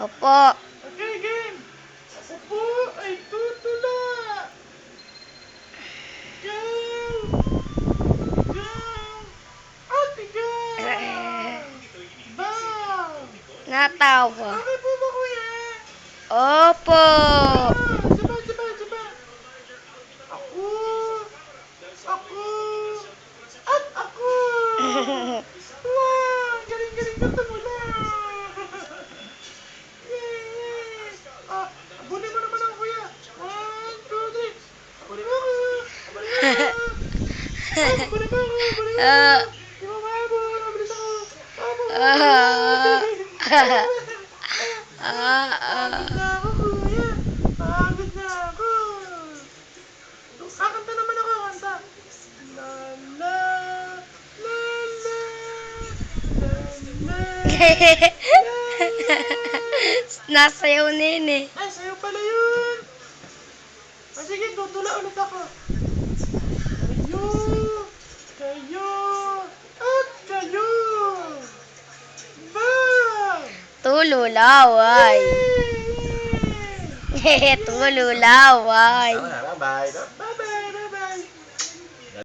Opo. Okay, game. Ako po ay tutula. Ikaw. Ikaw. At ikaw. Bang. Natawa. Okay po ba, kuya? Opo. Diba? Ako. Ako. At ako. Wow, galing ka tumula. Yay! Abulin mo naman ako, kuya. 1, 2, 3. Abulin mo ako. Abulin mo ako. Ah. Di mo mahabol. Mabilis ako. Habol. Ah. Pagod na ako, kuya. Pagod na ako. Kakanta naman ako, kanta. La la la la la la. Nasayaw na yun eh. Ay, sa'yo pala yun. Sige, tutula ulit ako. Kayo, at kayo. Bang! Tululaway. Tululaway. Bye-bye. Bye-bye.